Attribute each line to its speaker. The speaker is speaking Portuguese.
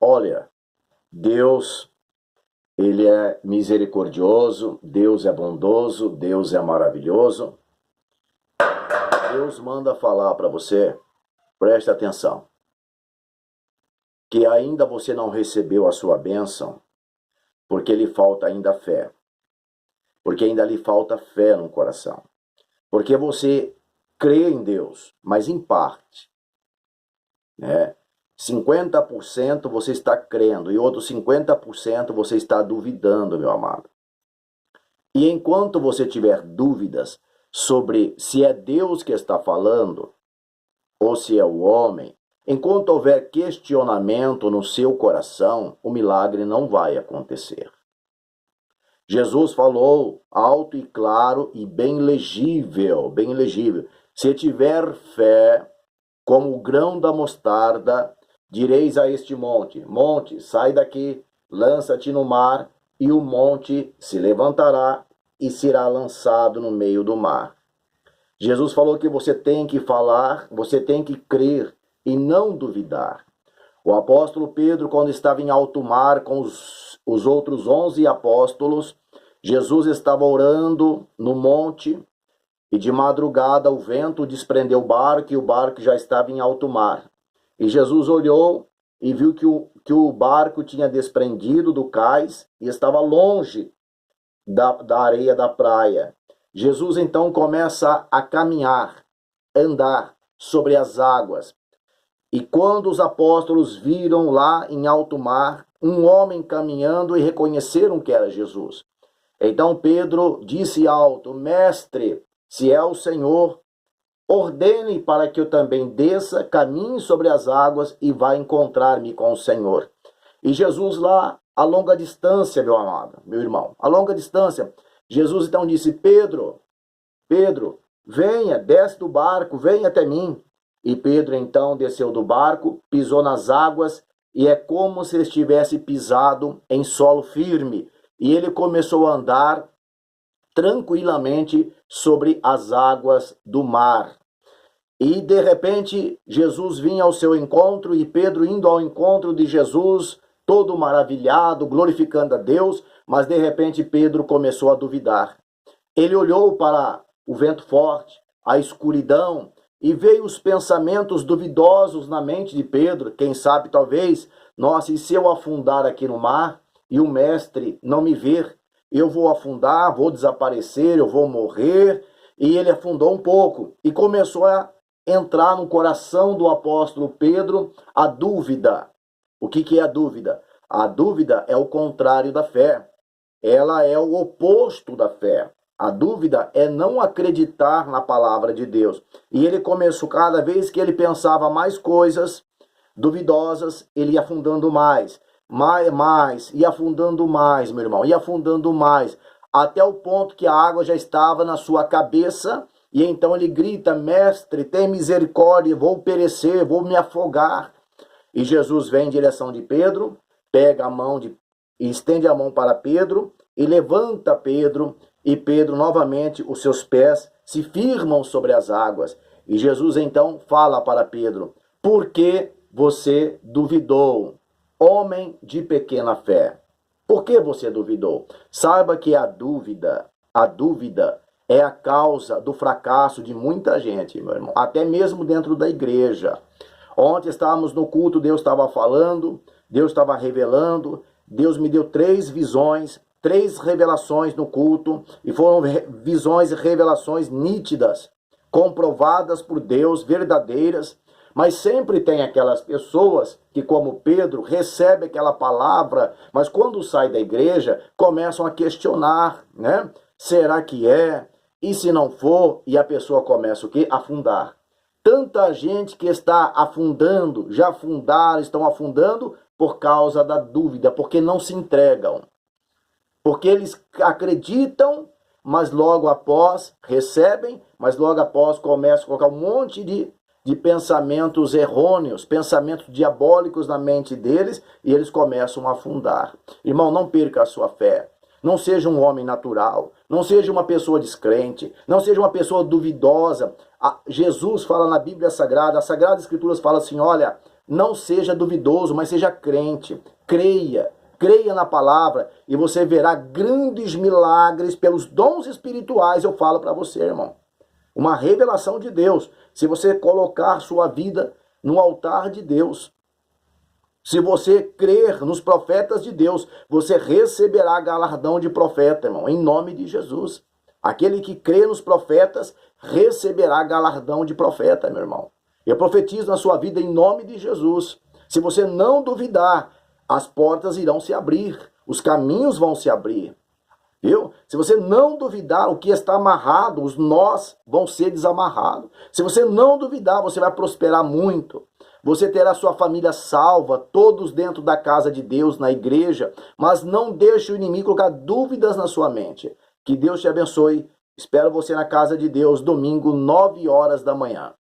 Speaker 1: Olha, Deus, Ele é misericordioso, Deus é bondoso, Deus é maravilhoso. Deus manda falar para você, preste atenção, que ainda você não recebeu a sua bênção, porque lhe falta ainda fé. Porque ainda lhe falta fé no coração. Porque você crê em Deus, mas em parte. 50% você está crendo e outros 50% você está duvidando, meu amado. E enquanto você tiver dúvidas sobre se é Deus que está falando ou se é o homem, enquanto houver questionamento no seu coração, o milagre não vai acontecer. Jesus falou alto e claro e bem legível, bem legível. Se tiver fé, como o grão da mostarda, direis a este monte, monte, sai daqui, lança-te no mar, e o monte se levantará e será lançado no meio do mar. Jesus falou que você tem que falar, você tem que crer e não duvidar. O apóstolo Pedro, quando estava em alto mar com os outros 11 apóstolos, Jesus estava orando no monte e de madrugada o vento desprendeu o barco e o barco já estava em alto mar. E Jesus olhou e viu que o barco tinha desprendido do cais e estava longe da areia da praia. Jesus então começa a caminhar, andar sobre as águas. E quando os apóstolos viram lá em alto mar um homem caminhando e reconheceram que era Jesus. Então Pedro disse alto, mestre, se é o Senhor, ordene para que eu também desça, caminhe sobre as águas e vá encontrar-me com o Senhor. E Jesus lá, a longa distância, meu amado, meu irmão, a longa distância, Jesus então disse, Pedro, venha, desce do barco, venha até mim. E Pedro então desceu do barco, pisou nas águas, e é como se estivesse pisado em solo firme. E ele começou a andar tranquilamente sobre as águas do mar. E de repente Jesus vinha ao seu encontro e Pedro indo ao encontro de Jesus, todo maravilhado, glorificando a Deus, mas de repente Pedro começou a duvidar. Ele olhou para o vento forte, a escuridão, e veio os pensamentos duvidosos na mente de Pedro. Quem sabe, talvez, nossa, e se eu afundar aqui no mar e o mestre não me ver, eu vou afundar, vou desaparecer, eu vou morrer. E ele afundou um pouco e começou a entrar no coração do apóstolo Pedro a dúvida. O que é a dúvida? A dúvida é o contrário da fé. Ela é o oposto da fé. A dúvida é não acreditar na palavra de Deus. E ele começou, cada vez que ele pensava mais coisas duvidosas, ele ia afundando mais, e afundando mais, meu irmão, e afundando mais, até o ponto que a água já estava na sua cabeça, e então ele grita, mestre, tem misericórdia, vou perecer, vou me afogar. E Jesus vem em direção de Pedro, pega a mão e estende a mão para Pedro, e levanta Pedro, e Pedro, novamente, os seus pés se firmam sobre as águas. E Jesus, então, fala para Pedro, por que você duvidou, homem de pequena fé? Por que você duvidou? Saiba que a dúvida é a causa do fracasso de muita gente, meu irmão. Até mesmo dentro da igreja. Ontem estávamos no culto, Deus estava falando, Deus estava revelando, Deus me deu 3 visões, 3 revelações no culto, e foram visões e revelações nítidas, comprovadas por Deus, verdadeiras, mas sempre tem aquelas pessoas que, como Pedro, recebe aquela palavra, mas quando sai da igreja, começam a questionar, né? Será que é? E se não for? E a pessoa começa o quê? A afundar. Tanta gente que está afundando, já afundaram, estão afundando por causa da dúvida, porque não se entregam. Porque eles acreditam, mas logo após recebem, mas logo após começam a colocar um monte de pensamentos errôneos, pensamentos diabólicos na mente deles, e eles começam a afundar. Irmão, não perca a sua fé. Não seja um homem natural, não seja uma pessoa descrente, não seja uma pessoa duvidosa. Jesus fala na Bíblia Sagrada, as Sagradas Escrituras falam assim, olha, não seja duvidoso, mas seja crente. Creia. Creia na palavra e você verá grandes milagres pelos dons espirituais, eu falo para você, irmão. Uma revelação de Deus. Se você colocar sua vida no altar de Deus, se você crer nos profetas de Deus, você receberá galardão de profeta, irmão, em nome de Jesus. Aquele que crê nos profetas receberá galardão de profeta, meu irmão. Eu profetizo na sua vida em nome de Jesus. Se você não duvidar, as portas irão se abrir, os caminhos vão se abrir. Viu? Se você não duvidar, o que está amarrado, os nós vão ser desamarrados. Se você não duvidar, você vai prosperar muito. Você terá sua família salva, todos dentro da casa de Deus, na igreja. Mas não deixe o inimigo colocar dúvidas na sua mente. Que Deus te abençoe. Espero você na casa de Deus, domingo, 9 horas da manhã.